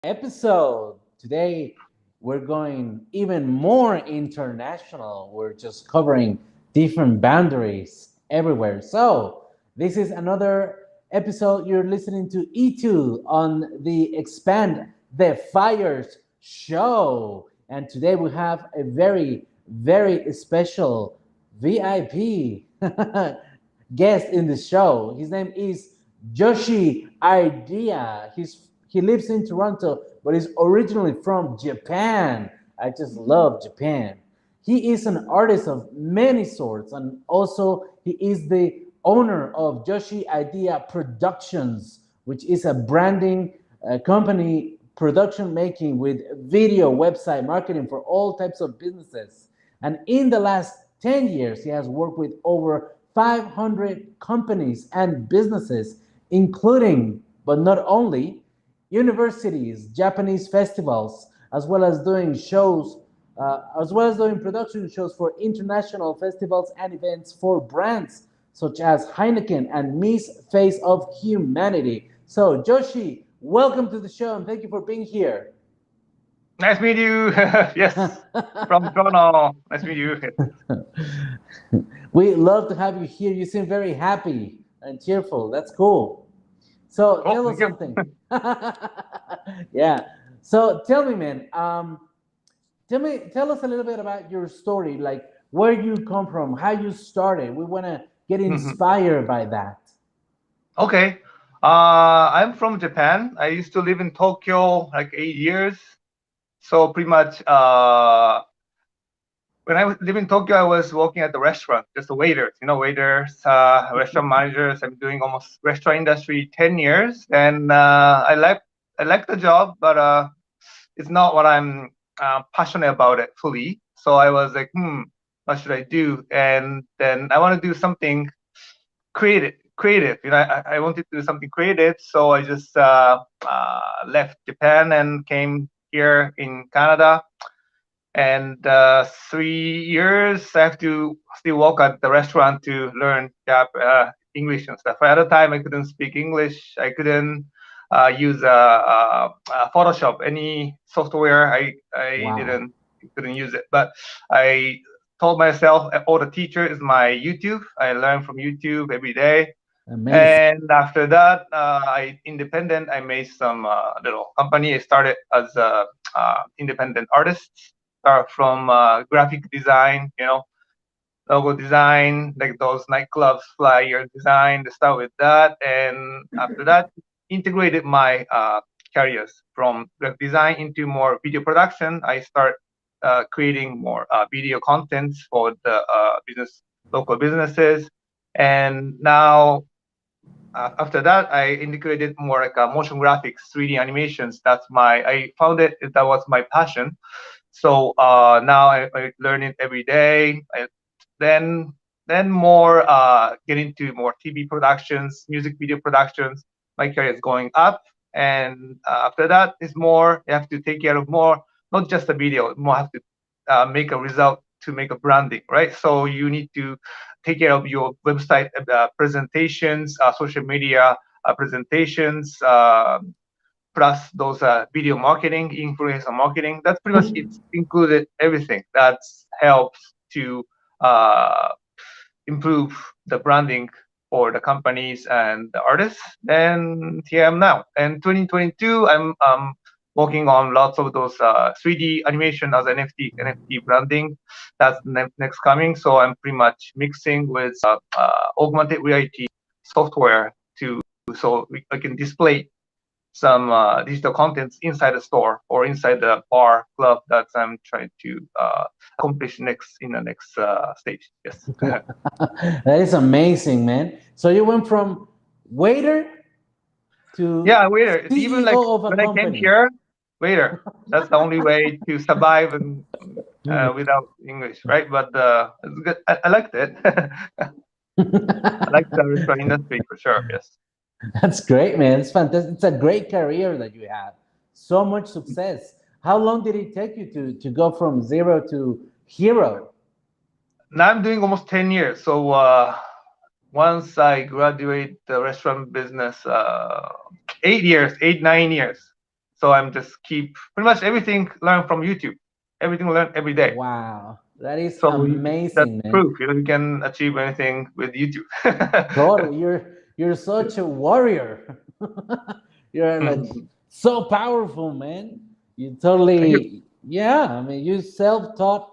episode. Today, we're going even more international. We're just covering different boundaries everywhere. So, this is another episode. You're listening to E2 on the Expand the Fires show. And today, we have a very special VIP guest in the show. His name is Yoshi Idea. He lives in Toronto, but he's originally from Japan. I just love Japan. He is an artist of many sorts, and also he is the owner of Yoshi Idea Productions, which is a branding company, production making with video, website marketing for all types of businesses. And in the last 10 years, he has worked with over 500 companies and businesses, including, but not only, universities, Japanese festivals, as well as doing production shows for international festivals and events for brands such as Heineken and Miss Face of Humanity. So, Joshi, welcome to the show and thank you for being here. Nice to meet you. Yes, from Toronto. Nice to meet you. We love to have you here. You seem very happy and cheerful. That's cool. So Oh, tell us thank you. something. Yeah. So tell me, man. Tell us a little bit about your story, like where you come from, how you started. We want to get Mhm. inspired by that. Okay. I'm from Japan. I used to live in Tokyo like 8 years. So pretty much, when I live in Tokyo, I was working at the restaurant, just the waiters, waiters, restaurant managers. I'm doing almost restaurant industry 10 years, and I like the job, but it's not what I'm passionate about it fully. So I was like, what should I do? And then I want to do something creative. I wanted to do something creative, so I just left Japan and came here in Canada. And 3 years, I have to still work at the restaurant to learn English and stuff. At the time, I couldn't speak English. I couldn't use Photoshop, any software. I Wow. didn't couldn't use it. But I told myself, all the teacher is my YouTube. I learn from YouTube every day. Amazing. And after that, I independent. I made some little company. I started as a independent artist. Start from graphic design, logo design, like those nightclubs flyer design. To start with that, and after that, integrated my careers from graphic design into more video production. I start creating more video contents for the local businesses, and now after that, I integrated more like motion graphics, 3D animations. I found it, that was my passion. So now I learn it every day. Then, then more get into more TV productions, music video productions. My career is going up. And after that is more, you have to take care of more, not just the video, more have to make a result to make a branding, right? So you need to take care of your website presentations, social media presentations, plus those video marketing, influencer marketing. That's pretty much it's included everything that helps to uh, improve the branding for the companies and the artists. And here I am now. And 2022, I'm working on lots of those 3D animation as NFT branding. That's next coming. So I'm pretty much mixing with augmented reality software to I can display some digital contents inside the store or inside the bar club that I'm trying to accomplish next in the next stage. Yes. That is amazing, man. So you went from waiter to Yeah, waiter. It's even like CEO of a when I came company. here, waiter. That's the only way to survive and without English, right? But it's good. I liked it. I like the restaurant industry for sure. Yes. That's great, man. It's fantastic. It's a great career that you have. So much success. How long did it take you to go from zero to hero? Now I'm doing almost 10 years. So once I graduate the restaurant business, 8 years, 8, 9 years. So I'm just keep pretty much everything learn from YouTube, everything learn every day. Wow, that is So that's amazing, man. proof, you can achieve anything with YouTube. Totally, you're such a warrior. You're like Mhm. so powerful, man. You Thank you. totally, yeah. I mean, you self-taught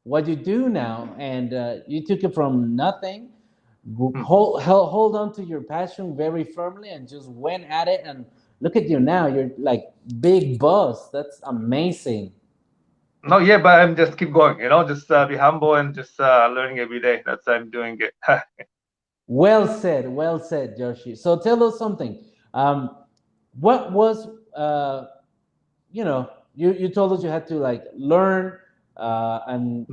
what you do now, and you took it from nothing. Mm. Hold on to your passion very firmly, and just went at it. And look at you now. You're like big boss. That's amazing. No, yeah, but I'm just keep going, just be humble and just learning every day. That's I'm doing it. Well said, Joshi. So tell us something. What was you know you told us you had to like learn and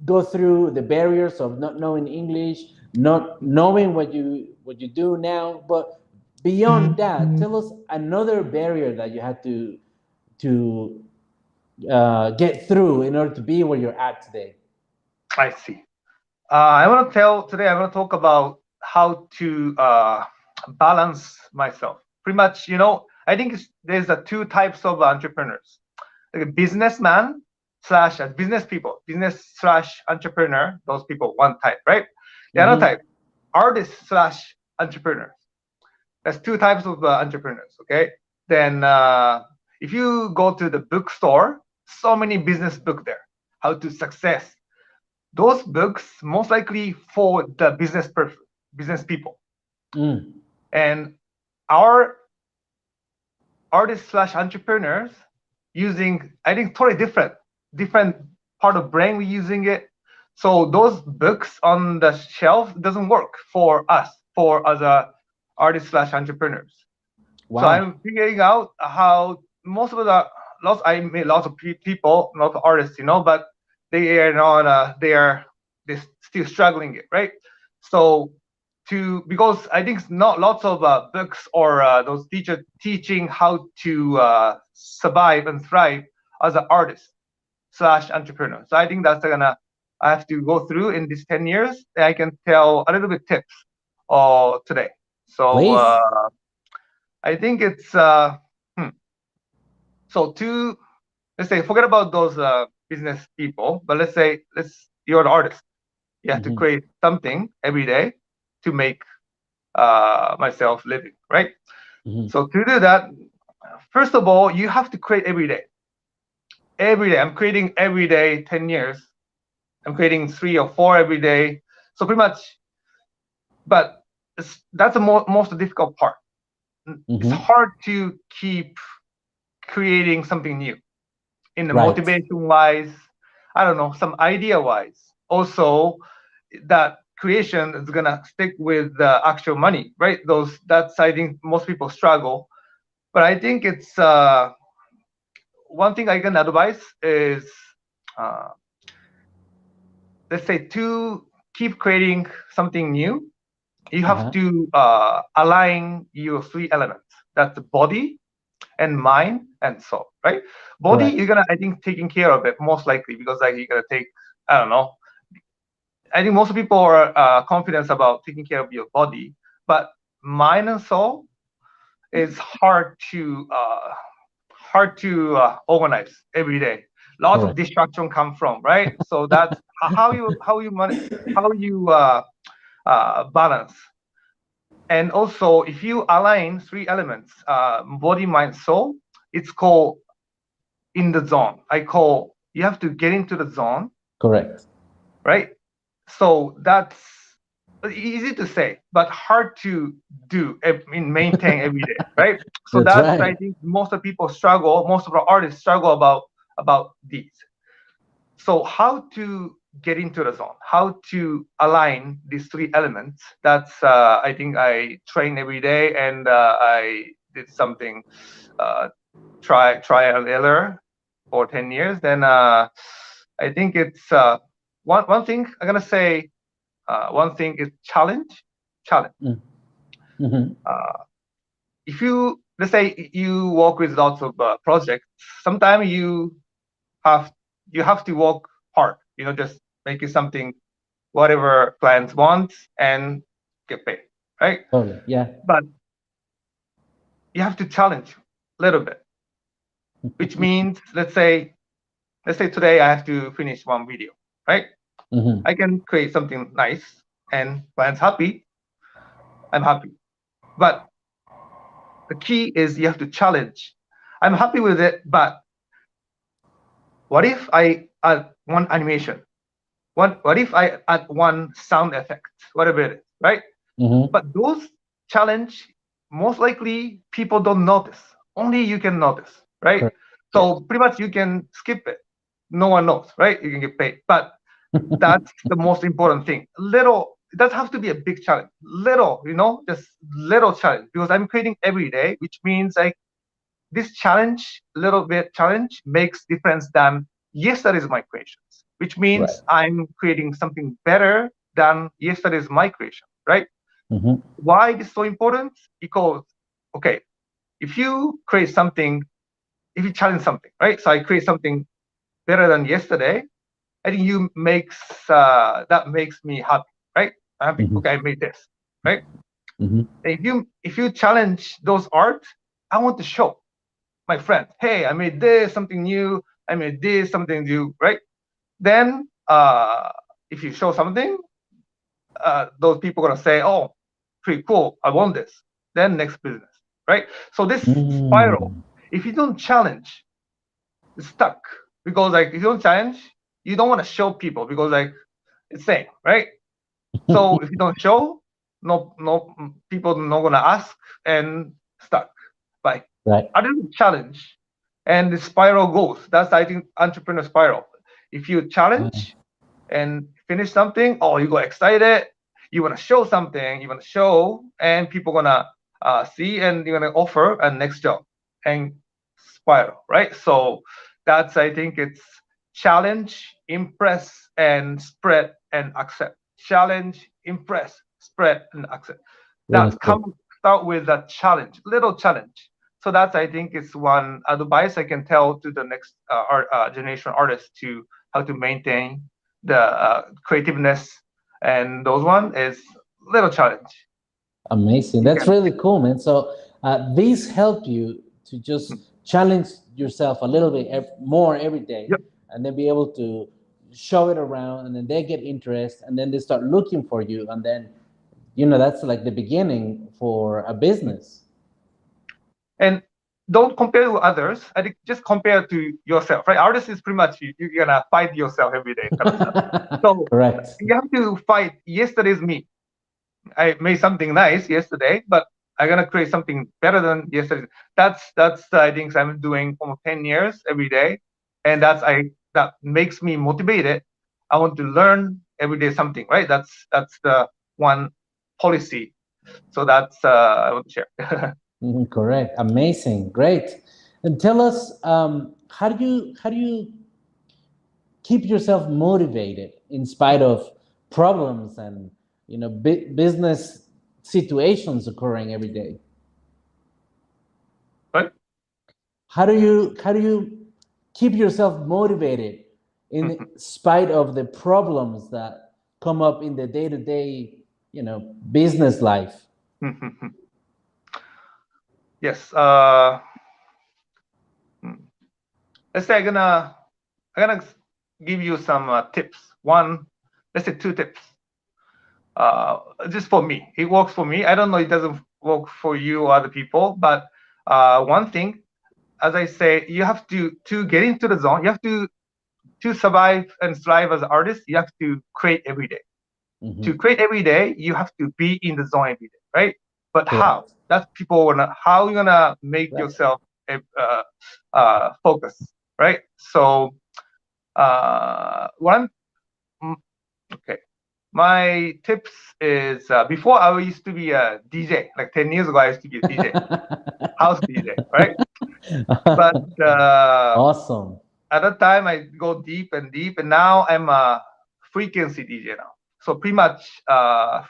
go through the barriers of not knowing English, not knowing what you do now. But beyond that, tell us another barrier that you had to get through in order to be where you're at today. I see. I want to tell today. I want to talk about how to balance myself. Pretty much, I think there's two types of entrepreneurs: like a businessman slash business people, business slash entrepreneur. Those people, one type, right? The other Mm-hmm. type, artist slash entrepreneur. There's two types of entrepreneurs. Okay. Then if you go to the bookstore, so many business book there. How to success, those books most likely for the business people. Mm. And our artists slash entrepreneurs using, I think, totally different part of brain we using it. So those books on the shelf doesn't work for us, for other artists slash entrepreneurs. So Wow. I'm figuring out how most of the lots I meet lots of people, lots of artists, but they are not they still struggling it, right? So to because I think not lots of books or those teachers teaching how to survive and thrive as an artist slash entrepreneur. So I think that's gonna I have to go through in these 10 years. I can tell a little bit tips today. So Please. I think it's hmm. So to let's say forget about those business people, but let's you're an artist. You have to Mm-hmm. create something every day to make myself living, right? Mm-hmm. So to do that, first of all, you have to create every day. Every day, I'm creating every day. 10 years, I'm creating 3 or 4 every day. So pretty much, but that's the most difficult part. It's Mm-hmm. hard to keep creating something new in the Right. motivation wise, I don't know, some idea wise. Also, that creation is gonna stick with the actual money, right? That's I think most people struggle. But I think it's one thing I can advise is uh, let's say to keep creating something new, you have Uh-huh. to align your 3 elements. That's the body and mind and soul, right? Body, you're Correct. gonna, I think, taking care of it most likely because like you're gonna take, I don't know. I think most people are confident about taking care of your body, but mind and soul is hard to organize every day. Lots of Correct. distraction come from, right? So that's how you balance. And also, if you align 3 elements, body, mind, soul, it's called in the zone. I call you have to get into the zone, Correct. right? So that's easy to say, but hard to do. I mean, maintain every day, right? So That's that's I right. think most of people struggle. Most of our artists struggle about these. So how to get into the zone? How to align these 3 elements? That's I think I train every day, and I did something uh, try and error for 10 years. Then I think it's one thing I'm gonna say. One thing is challenge. Mm. Mm-hmm. Uh, if you let's say you work with lots of projects, sometimes have you have to work hard. Just making something whatever clients want and get paid, right? Totally. Yeah. But you have to challenge a little bit. which means let's say today I have to finish one video, right? Hmm. I can create something nice, and when it's happy, I'm happy. But the key is you have to challenge. I'm happy with it, but what if I add one animation? What if I add one sound effect, whatever it is, right? Hmm. But those challenge, most likely people don't notice. Only you can notice, right? Correct. Yes. So pretty much you can skip it. No one knows, right? You can get paid. But that's the most important thing. Little, it doesn't have to be a big challenge. Little, just little challenge. Because I'm creating every day, which means like this challenge, little bit challenge, makes difference than yesterday's my creations, which Right. means I'm creating something better than yesterday's my creation, right? Hmm. Why this is so important? Because, okay, if you create something, if you challenge something, right? So I create something better than yesterday. I think you makes that makes me happy, right? I'm happy. Hmm. Okay, I made this, right? Hmm. If you challenge those art, I want to show my friend, hey, I made this something new. I made this something new, right? Then if you show something, those people are gonna say, oh, pretty cool. I want this. Then next business, right? So this spiral, Mm. if you don't challenge, it's stuck because like if you don't challenge, you don't want to show people because like it's same, right? So if you don't show, no people not gonna ask and stuck. Like Right. I didn't challenge, and the spiral goes. That's I think entrepreneur spiral. If you Wow. challenge and finish something, oh you got excited, you wanna show something, you wanna show, and people gonna see, and you're gonna offer a next job and spiral, right? So that's I think it's challenge, impress, and spread and accept. Challenge, impress, spread, and accept. Really That's cool. come start with a challenge, little challenge. So that's I think is one advice I can tell to the next generation artists to how to maintain the creativeness, and those one is little challenge. Amazing. You That's can really cool, man. So these help you to just challenge yourself a little bit more every day, yep. and then be able to show it around, and then they get interest, and then they start looking for you, and then that's like the beginning for a business. And don't compare with others. I think just compare to yourself, right? Artist is pretty much you're gonna fight yourself every day kind of stuff. So Correct. you have to fight yesterday's me. I made something nice yesterday, but I'm gonna create something better than yesterday. That's I think I'm doing almost 10 years every day, and that makes me motivated. I want to learn every day something, right? That's the one policy. So that's I want to share. Mhm, correct. Amazing. Great. And tell us, how do you keep yourself motivated in spite of problems and business situations occurring every day? Right? How do you keep yourself motivated in spite of the problems that come up in the day-to-day business life? Yes. Hmm. Let's say I'm gonna give you some tips. One, let's say two tips. Just for me, it works for me. I don't know it doesn't work for you or other people, but one thing, as I say, you have to get into the zone. You have to survive and thrive as an artist. You have to create every day. Hmm. To create every day, you have to be in the zone every day, right? But how? Correct. That's people wanna. How you gonna make Right. yourself focus, right? So one okay. My tips is before I used to be a DJ. Like 10 years ago, I used to be a DJ, house DJ, right? But Awesome. at that time, I go deep and deep, and now I'm a frequency DJ now. So pretty much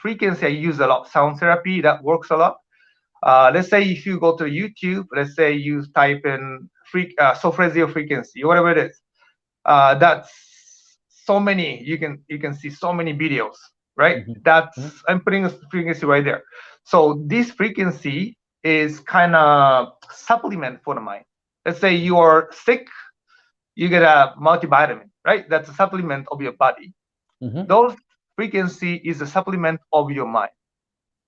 frequency I use a lot. Sound therapy that works a lot. Let's say if you go to YouTube, let's say you type in solfeggio frequency, whatever it is. That's so many. You can see so many videos, right? That's Hmm. I'm putting a frequency right there. So this frequency is kind of supplement for the mind. Let's say you are sick, you get a multivitamin, right? That's a supplement of your body. Mm-hmm. Those frequency is a supplement of your mind.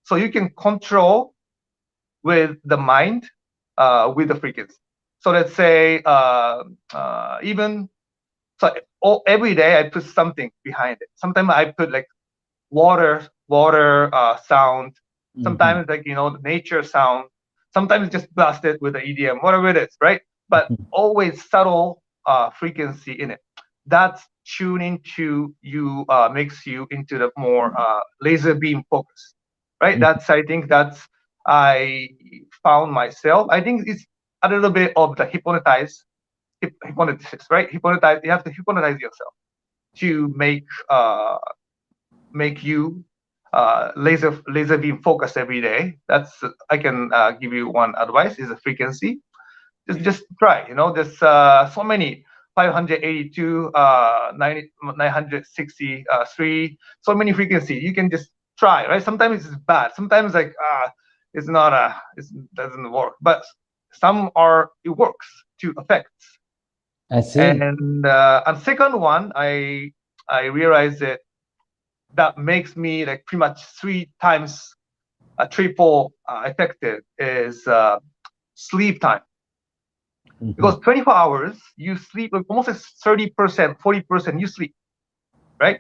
So you can control with the mind with the frequency. So let's say even so every day I put something behind it. Sometimes I put like water sound. Mm-hmm. Sometimes like nature sound. Sometimes just blast it with the EDM, whatever it is, right? But always subtle frequency in it. That's tuning to you makes you into the more laser beam focus, right? That's I think that's I found myself. I think it's a little bit of the hypnosis, right? Hypnotize. You have to hypnotize yourself to make you laser beam focus every day. That's I can give you one advice is a frequency. Just try. There's so many 582, 963, so many frequency. You can just try, right? Sometimes it's bad. Sometimes like it's not it doesn't work. But some are it works to effects. I see. And second one, I realized that that makes me like pretty much three times triple effective is sleep time. Mm-hmm. Because 24 hours you sleep like almost like 30%, 40% you sleep, right?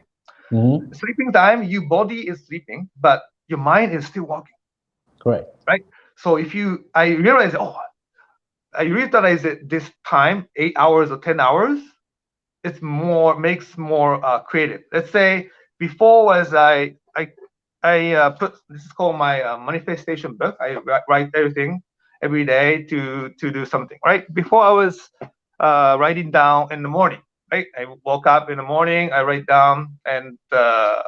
Mm-hmm. Sleeping time, your body is sleeping, but your mind is still working, Correct. right? So if you, I realize that this time, 8 hours or 10 hours, it's more makes more creative. Let's say before was I put this is called my manifestation book. I write everything every day to do something. Right before I was writing down in the morning. Right, I woke up in the morning. I write down, and that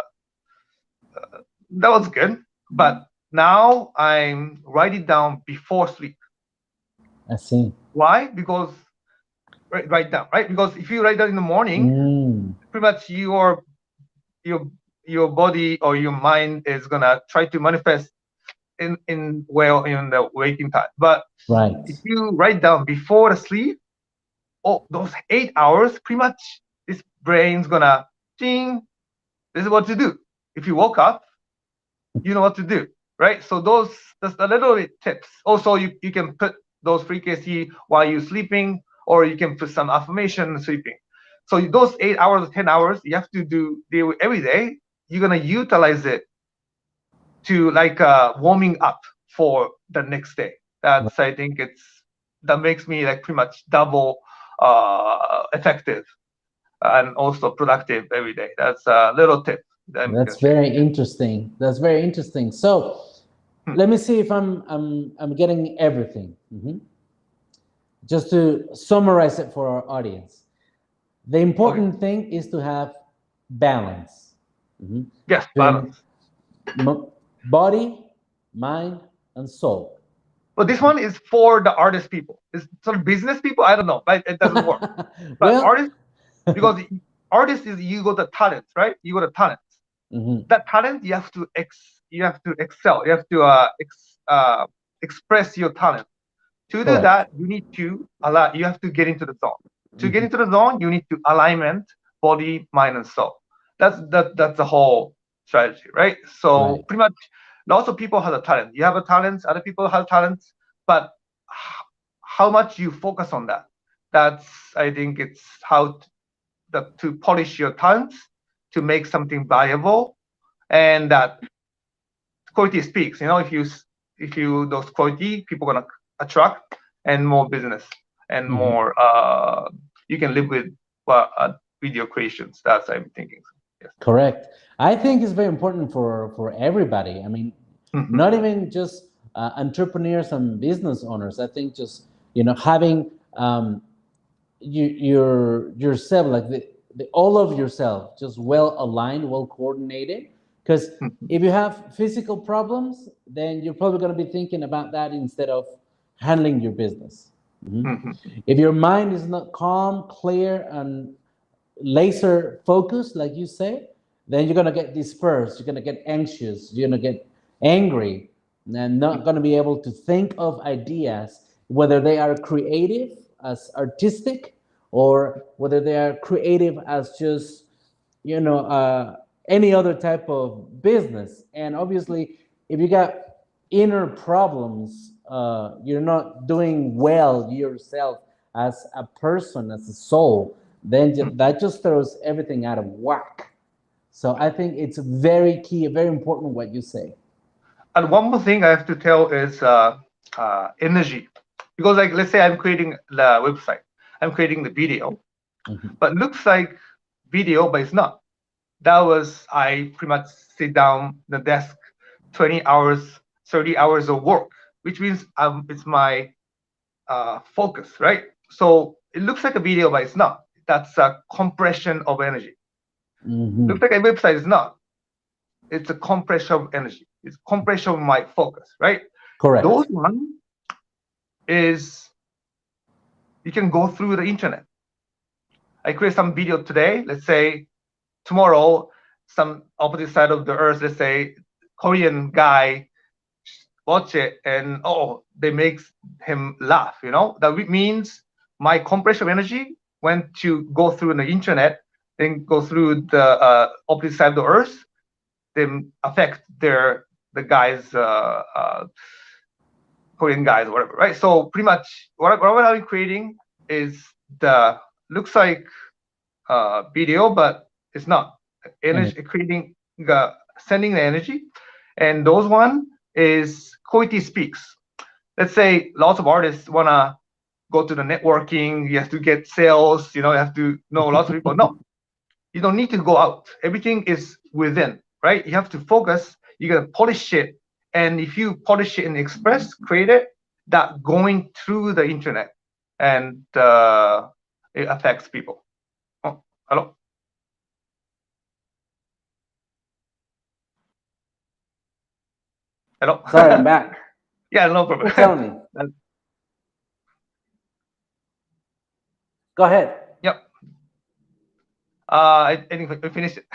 was good. But now I'm writing down before sleep. I see. Why? Because write down, right? Because if you write down in the morning, Mm. pretty much your your body or your mind is gonna try to manifest in the waking time. But if Right. you write down before the sleep, oh, those 8 hours, pretty much this brain's gonna ding. This is what to do. If you woke up, you know what to do, right? So that's a little bit tips. Also, you can put those frequency while you're sleeping, or you can put some affirmation sleeping. So those 8 hours or 10 hours, you have to deal with every day. You're gonna utilize it to like warming up for the next day. That's I think that makes me like pretty much double effective and also productive every day. That's a little tip that I'm That's gonna share. very interesting. That's very interesting. So Hmm. let me see if I'm getting everything. Mhm. Just to summarize it for our audience, the Okay. important thing is to have balance. Mhm. Yes, Between balance. body, mind, and soul. But this one is for the artist people. It's sort of business people. I don't know, but it doesn't work. But Well, artists, because artist is you got the talents, right? You got the talents. mhm, That talent you have to excel. You have to express your talent. To do correct. that, you need to allow. You have to get into the zone. To get Mhm, into the zone, you need to alignment body, mind, and soul. That's the whole strategy, right? So right. pretty much, lots of people have a talent. You have a talent. Other people have talents, but how much you focus on that? That's I think it's how to polish your talents to make something valuable, and that quality speaks. If you those quality, people gonna attract and more business and Mhm. more. You can live with video creations. That's I'm thinking. Yes. Correct. I think it's very important for everybody. I mean, not even just entrepreneurs and business owners. I think just having yourself like the all of yourself just well aligned, well coordinated. Because if you have physical problems, then you're probably going to be thinking about that instead of handling your business. Mhm. If your mind is not calm, clear, and laser focused, like you say, then you're gonna get dispersed. You're gonna get anxious. You're gonna get angry, and not gonna be able to think of ideas, whether they are creative as artistic, or whether they are creative as just you know any other type of business. And obviously, if you got inner problems, you're not doing well yourself as a person, as a soul, then that just throws everything out of whack. So I think it's very key, very important what you say. And one more thing I have to tell is energy, because like let's say I'm creating the website, I'm creating the video, Mhm. but looks like video, but it's not. That was I pretty much sit down the desk 20 hours, 30 hours of work, which means it's my focus, right? So it looks like a video, but it's not. That's a compression of energy. Looks Mhm. like a website is not. It's a compression of energy. It's compression of my focus, right? Those Correct. one is you can go through the internet. I create some video today. Let's say tomorrow, some opposite side of the earth. Let's say Korean guy watch it and oh, they makes him laugh. That means my compression of energy went to go through the internet, then go through the opposite side of the earth, then affect the guys Korean guys or whatever, right? So pretty much what I'm creating is the looks like video, but it's not And energy creating sending the energy, and those one is quality speaks. Let's say lots of artists wanna go to the networking, you have to get sales, you have to know lots of people. No, you don't need to go out. Everything is within, right? You have to focus. You gotta polish it, and if you polish it and express, create it, that going through the internet, and it affects people. Oh, hello, hello. sorry, I'm back. Yeah, no You problem. were telling me. Go ahead. Yep. I think we finished it.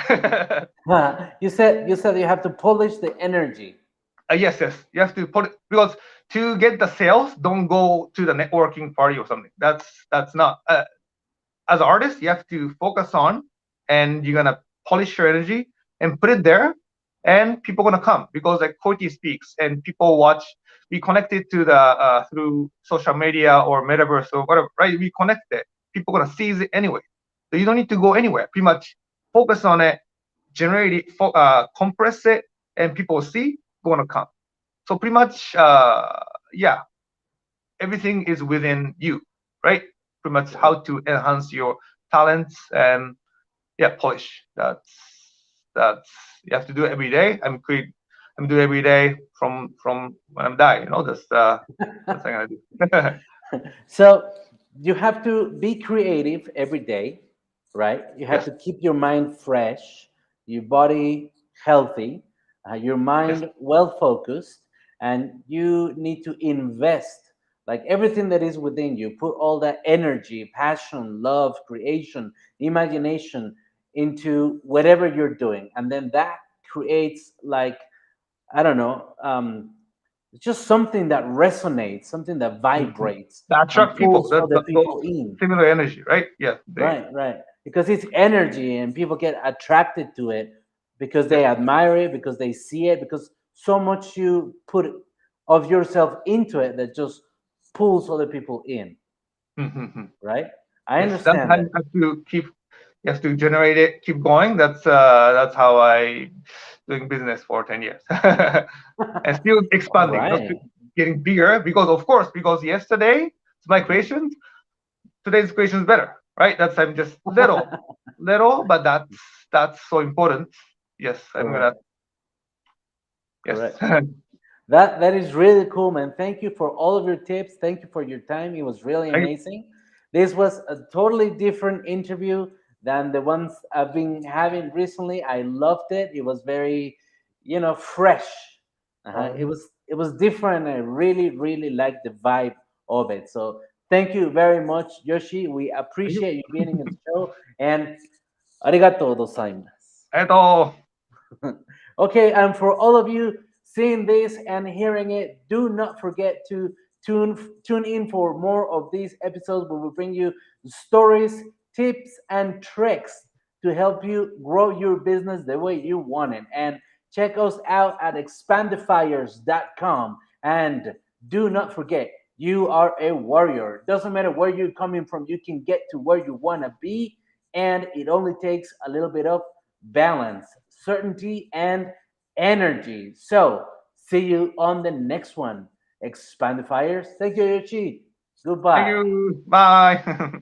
You said you have to polish the energy. Yes, yes. You have to put it because to get the sales, don't go to the networking party or something. That's not. As an artist, you have to focus on, and you're gonna polish your energy and put it there, and people gonna come because like Koiti speaks and people watch. We connected to the through social media or metaverse or whatever, right? We connected. People gonna see it anyway, so you don't need to go anywhere. Pretty much focus on it, generate it, compress it, and people see gonna come. So pretty much, yeah, everything is within you, right? Pretty much how to enhance your talents and yeah, polish. That's you have to do it every day. I'm doing every day from when I'm dying. That's what I'm gonna do. So you have to be creative every day, right? You have Yes, to keep your mind fresh, your body healthy, your yes. mind well focused, and you need to invest like everything that is within you. Put all that energy, passion, love, creation, imagination into whatever you're doing, and then that creates like I don't know. It's just something that resonates, something that Mhm. vibrates That and attract people. pulls That, other that people those in. similar energy, right? Yes, they. Right, right. Because it's energy and people get attracted to it because Yes. they admire it, because they see it, because so much you put of yourself into it that just pulls other people in, Mhm. right? I Yes, that's understand how that. you have to keep. You have to generate it, keep going. That's how I doing business for 10 years, and still All expanding. Still right. getting bigger because of course because yesterday it's my creation, today's creation is better, right? That's I'm just little, but that's so important. Yes, I'm gonna. Correct. Yes. Correct. That is really cool, man. Thank you for all of your tips. Thank you for your time. It was really Thank amazing. This was a totally different interview than the ones I've been having recently. I loved it. It was very, fresh. It you. was different. I really, really liked the vibe of it. So thank you very much, Yoshi. We Thank you. appreciate you being in the show and arigatou gozaimasu. Eto. Okay, and for all of you seeing this and hearing it, do not forget to Tune in for more of these episodes where we bring you stories, tips, and tricks to help you grow your business the way you want it. And check us out at expandifiers.com. And do not forget, you are a warrior. Doesn't matter where you're coming from, you can get to where you want to be. And it only takes a little bit of balance, certainty, and energy. So, see you on the next one. Expandifiers. Thank you, Yoshi. Thank Goodbye. you. Bye.